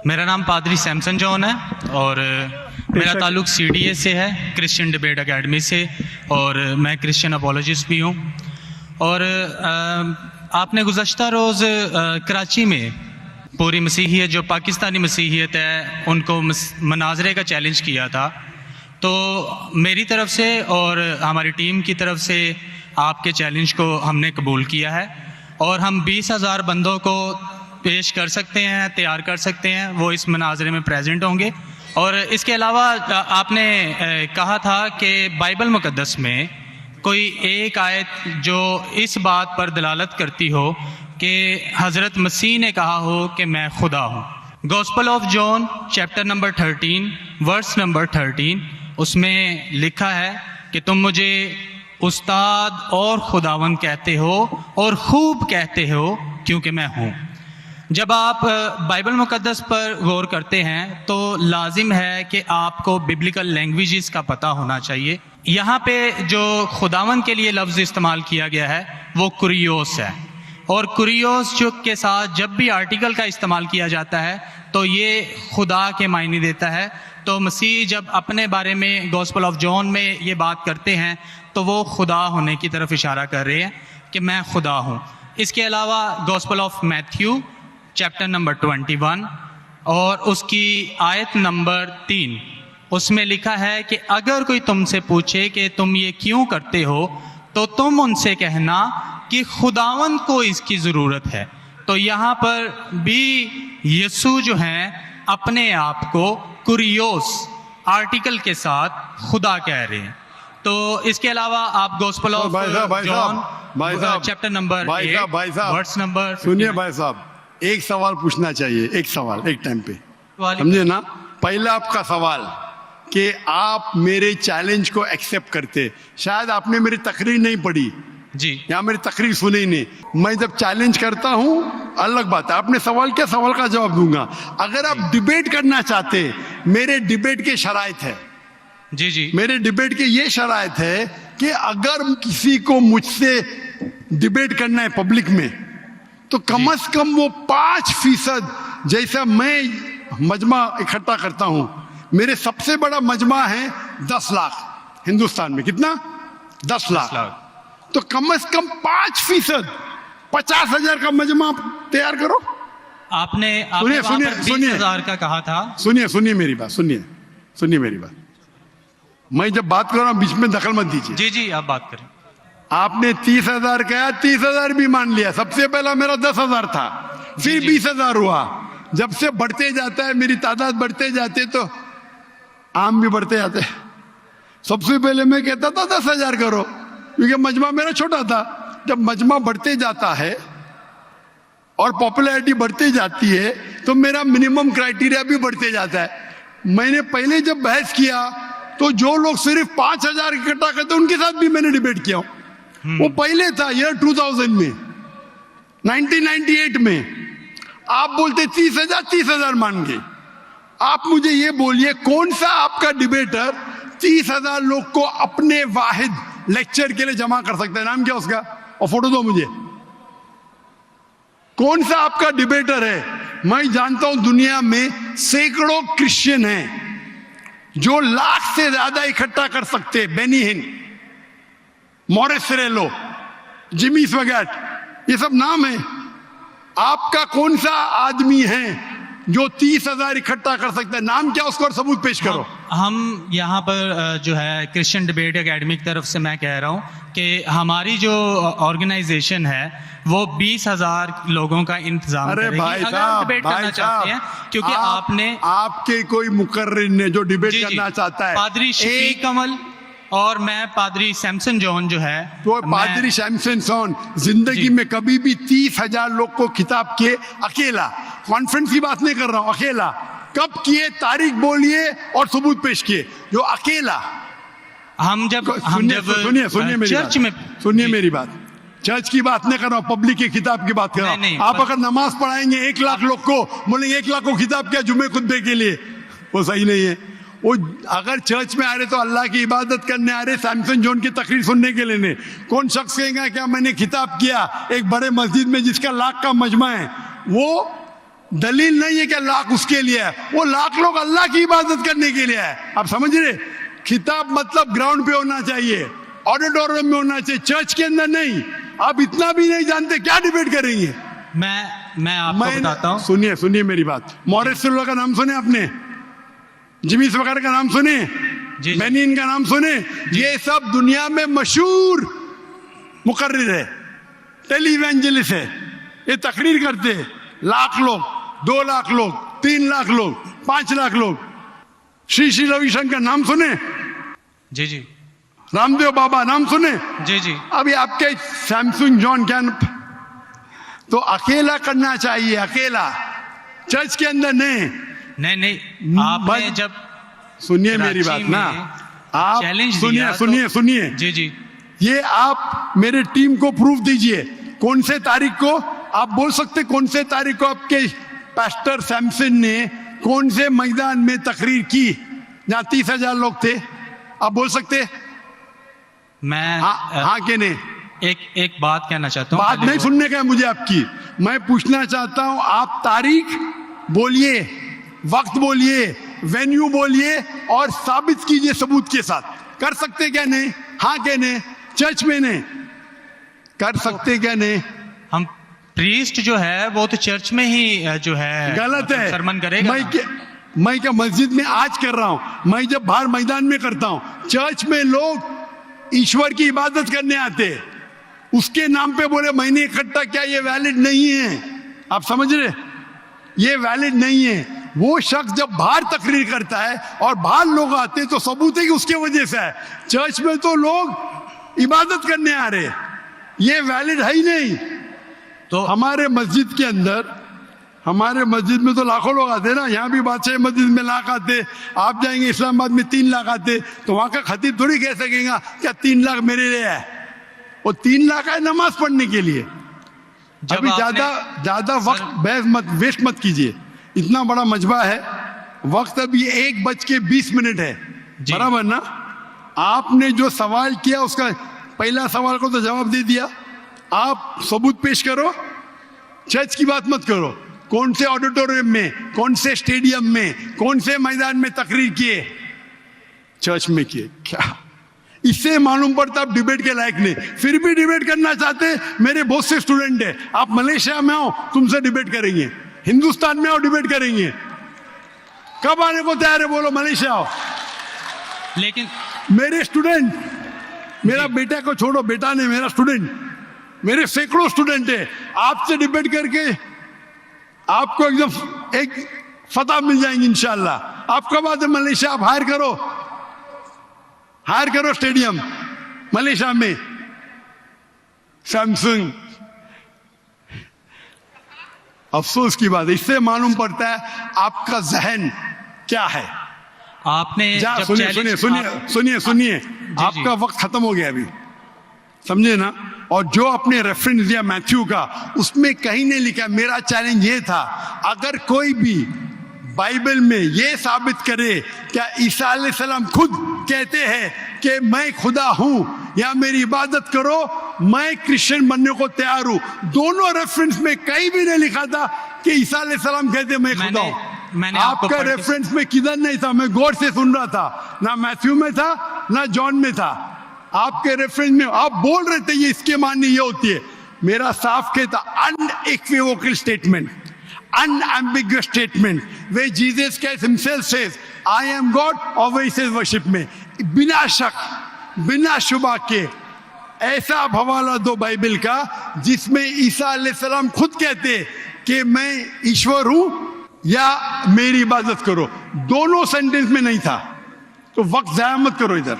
मेरा नाम पादरी सैमसन जॉन है और मेरा ताल्लुक़ CDA से है, क्रिश्चियन डिबेट एकेडमी से, और मैं क्रिश्चियन अपोलॉजिस्ट भी हूँ। और आपने गुज़श्ता रोज़ कराची में पूरी मसीहियत, जो पाकिस्तानी मसीहियत है, उनको मनाजरे का चैलेंज किया था। तो मेरी तरफ से और हमारी टीम की तरफ से आपके चैलेंज को हमने कबूल किया है और हम 20,000 बंदों को पेश कर सकते हैं, तैयार कर सकते हैं, वो इस मनाजरे में प्रेजेंट होंगे। और इसके अलावा आपने कहा था कि बाइबल मुक़द्दस में कोई एक आयत जो इस बात पर दलालत करती हो कि हज़रत मसीह ने कहा हो कि मैं खुदा हूँ। Gospel of John chapter number 13 verse number 13, उसमें लिखा है कि तुम मुझे उस्ताद और खुदावंद कहते हो और खूब कहते हो क्योंकि मैं हूँ। जब आप बाइबल मुक़द्दस पर गौर करते हैं तो लाजिम है कि आपको बिब्लिकल लैंग्वेजेस का पता होना चाहिए। यहाँ पे जो खुदावंद के लिए लफ्ज़ इस्तेमाल किया गया है वो कुरियोस है, और कुरियोस जो के साथ जब भी आर्टिकल का इस्तेमाल किया जाता है तो ये खुदा के मायने देता है। तो मसीह जब अपने बारे में गॉस्पेल ऑफ जॉन में ये बात करते हैं तो वो खुदा होने की तरफ इशारा कर रहे हैं कि मैं खुदा हूँ। इसके अलावा gospel of Matthew chapter number 21 और उसकी आयत नंबर 3, उसमें लिखा है कि अगर कोई तुमसे पूछे कि तुम ये क्यों करते हो तो तुम उनसे कहना कि खुदावंद को इसकी ज़रूरत है। तो यहाँ पर भी यीशु जो हैं अपने आप को कुरियोस आर्टिकल के साथ खुदा कह रहे हैं। तो इसके अलावा आप Gospel of John chapter number 8 verse number, सुनिए भाई साहब, एक सवाल पूछना चाहिए, एक सवाल एक टाइम पे, समझे ना। पहला आपका सवाल कि आप मेरे चैलेंज को एक्सेप्ट करते। शायद आपने मेरी तकरीर नहीं पढ़ी जी, या मेरी तकरीर सुनी नहीं। मैं जब चैलेंज करता हूँ अलग बात है, आपने सवाल किया, सवाल का जवाब दूंगा। अगर आप डिबेट करना चाहते, मेरे डिबेट के शराइत है जी जी, मेरे डिबेट के ये शराइत है कि अगर किसी को मुझसे डिबेट करना है पब्लिक में तो कम से कम वो 5% जैसा मैं मजमा इकट्ठा करता हूं। मेरे सबसे बड़ा मजमा है 10 लाख हिंदुस्तान में। कितना? 10 लाख। तो कम से कम 5%, 50,000 का मजमा तैयार करो। आपने सुनिए 20,000 का कहा था। सुनिए मेरी बात, सुनिए मेरी बात। मैं जब बात कर रहा हूं बीच में दखल मत दीजिए। जी जी, आप बात करें। आपने 30,000 कहा, 30,000 भी मान लिया। सबसे पहला मेरा 10,000 था, फिर 20,000 हुआ। जब से बढ़ते जाता है, मेरी तादाद बढ़ते जाते तो आम भी बढ़ते जाते। सबसे पहले मैं कहता था 10,000 करो, क्योंकि मजमा मेरा छोटा था। जब मजमा बढ़ते जाता है और पॉपुलैरिटी बढ़ती जाती है तो मेरा मिनिमम क्राइटेरिया भी बढ़ते जाता है। मैंने पहले जब बहस किया तो जो लोग सिर्फ 5,000 इकट्ठा करते उनके साथ भी मैंने डिबेट किया। वो पहले था ईयर 2000 में, 1998 में। आप बोलते 30,000 मान गए। आप मुझे ये बोलिए, कौन सा आपका डिबेटर 30,000 लोग को अपने वाहिद लेक्चर के लिए जमा कर सकता है? नाम क्या उसका, और फोटो दो मुझे। कौन सा आपका डिबेटर है? मैं जानता हूं दुनिया में सैकड़ों क्रिश्चियन हैं जो लाख से ज्यादा इकट्ठा कर सकते। बेनी हिन, मॉरिस सिरेलो, जिमी स्वैगट, ये सब नाम है। आपका कौन सा आदमी है जो 30,000 इकट्ठा कर सकता है? नाम क्या उसको, और सबूत पेश करो। हम यहाँ पर जो है क्रिश्चियन डिबेट एकेडमी की तरफ से मैं कह रहा हूँ कि हमारी जो ऑर्गेनाइजेशन है वो 20,000 लोगों का इंतजाम अरे करेगी। भाई अगर आप डिबेट करना चाहते हैं, क्योंकि आपके कोई मुकर्रिर ने जो डिबेट करना चाहता है, पादरी शफीक कमल और मैं पादरी सैमसन जॉन जो है, तो पादरी सैमसन जॉन जिंदगी में कभी भी 30,000 लोग को खिताब किए अकेला। कॉन्फ्रेंस की बात नहीं कर रहा हूं, अकेला। कब किए, तारीख बोलिए और सबूत पेश किए। जो अकेला हम जब सुनिए चर्च में, सुनिए मेरी बात, चर्च की बात नहीं कर रहा हूं, पब्लिक की खिताब की बात कर रहा हूं। आप अगर नमाज पढ़ाएंगे 1 लाख लोग को, बोलेंगे 1 लाख को खिताब किया जुम्मे खुतबे के लिए, वो सही नहीं है। वो अगर चर्च में आ रहे तो अल्लाह की इबादत करने आ रहे, सैमसन जॉन की तकरीर सुनने के लिए नहीं। कौन शख्स कहेगा क्या मैंने खिताब किया एक बड़े मस्जिद में जिसका लाख का मजमा है? वो दलील नहीं है कि लाख उसके लिए है, वो लाख लोग अल्लाह की इबादत करने के लिए है। आप समझ रहे? खिताब मतलब ग्राउंड पे होना चाहिए, ऑडिटोरियम में होना चाहिए, चर्च के अंदर नहीं। आप इतना भी नहीं जानते, क्या डिबेट करेंगे? मैं आपको बताता हूँ। सुनिए मेरी बात। मॉरिस सिल्वा का नाम सुने आपने? जिमिस वगैरह का नाम सुने? जी। बेनिन का नाम सुने? ये सब दुनिया में मशहूर मुकर्रिर है, टेलीवेंजलिस्ट है। ये तकरीर करते हैं, लाख लोग, 2 लाख लोग, 3 लाख लोग, 5 लाख लोग। श्री रविशंकर नाम सुने? जी जी। रामदेव बाबा नाम सुने? जी जी। अभी आपके सैमसंग जॉन क्या तो अकेला करना चाहिए, अकेला, चर्च के अंदर नहीं। नहीं आपने जब सुनिए मेरी बात ना, आप सुनिए जी जी। ये आप मेरे टीम को प्रूफ दीजिए, कौन से तारीख को आप बोल सकते, कौन से तारीख को आपके पास्टर सैमसन ने कौन से मैदान में तकरीर की जहां 30,000 लोग थे? आप बोल सकते? मैं हाँ कि नहीं? एक बात कहना चाहता हूँ। बात नहीं सुनने का है मुझे आपकी, मैं पूछना चाहता हूं, आप तारीख बोलिए, वक्त बोलिए, वेन्यू बोलिए और साबित कीजिए सबूत के साथ। कर सकते क्या नहीं? हाँ क्या नहीं? चर्च में नहीं कर सकते क्या नहीं? हम प्रीस्ट जो है वो तो चर्च में ही जो है गलत है, सरमन करेगा। मैं क्या मस्जिद में आज कर रहा हूं, मैं जब बाहर मैदान में करता हूं। चर्च में लोग ईश्वर की इबादत करने आते, उसके नाम पे बोले मैंने इकट्ठा किया, ये वैलिड नहीं है। आप समझ रहे? ये वैलिड नहीं है। वो शख्स जब बाहर तकरीर करता है और बाहर लोग आते हैं तो सबूत है कि उसके वजह से है। चर्च में तो लोग इबादत करने आ रहे, ये वैलिड है ही नहीं। तो हमारे मस्जिद के अंदर, हमारे मस्जिद में तो लाखों लोग आते ना, यहाँ भी बादशाह मस्जिद में लाख आते, आप जाएंगे इस्लामाबाद में 3 लाख आते, तो वहां का खतीब थोड़ी कह सकेगा क्या 3 लाख मेरे लिए है। वो 3 लाख है नमाज पढ़ने के लिए। अभी ज्यादा वक्त वेस्ट मत कीजिए, इतना बड़ा मजबा है, वक्त अभी 1:20 है, बराबर ना? आपने जो सवाल किया उसका पहला सवाल को तो जवाब दे दिया। आप सबूत पेश करो, चर्च की बात मत करो। कौन से ऑडिटोरियम में, कौन से स्टेडियम में, कौन से मैदान में तकरीर किए? चर्च में किए। क्या इससे मालूम पड़ता आप डिबेट के लायक नहीं, फिर भी डिबेट करना चाहते? मेरे बहुत से स्टूडेंट है, आप मलेशिया में आओ, तुमसे डिबेट करेंगे, हिंदुस्तान में आओ डिबेट करेंगे। कब आने को तैयार है बोलो? मलेशिया आओ। लेकिन मेरे स्टूडेंट, मेरा बेटा को छोड़ो, बेटा ने, मेरा स्टूडेंट, मेरे सैकड़ों स्टूडेंट है, आपसे डिबेट करके आपको एकदम एक फतह मिल जाएंगे इंशाल्लाह। आप कब आते मलेशिया? आप हायर करो स्टेडियम मलेशिया में, सैमसंग। अफसोस की बात है, इससे मालूम पड़ता है आपका जहन क्या है। आपने सुनिए आपका वक्त खत्म हो गया अभी, समझे ना? और जो आपने रेफरेंस दिया मैथ्यू का, उसमें कहीं नहीं लिखा। मेरा चैलेंज ये था, अगर कोई भी बाइबल में ये साबित करे क्या ईसा अलैहिस्सलाम खुद कहते हैं कि मैं खुदा हूं या मेरी इबादत करो, मैं क्रिश्चियन बनने को तैयार हूं। दोनों रेफरेंस में कहीं भी नहीं लिखा था कि ईसा अलैहिस्सलाम कहते मैं खुदा हूं। आपका रेफरेंस में किधर नहीं था, मैं गौर से सुन रहा था, ना मैथ्यू में था ना जॉन में था। आपके रेफरेंस में आप बोल रहे थे ये इसके माननी ये होती है। मेरा साफ कहता unequivocal statement, unambiguous statement where Jesus Christ himself says I am God और वही says worship में, बिना शक बिना शुबा के ऐसा हवाला दो बाइबल का जिसमें ईसा अलैहिस्सलाम खुद कहते कि मैं ईश्वर हूं या मेरी इबादत करो। दोनों सेंटेंस में नहीं था, तो वक्त जाया मत करो इधर।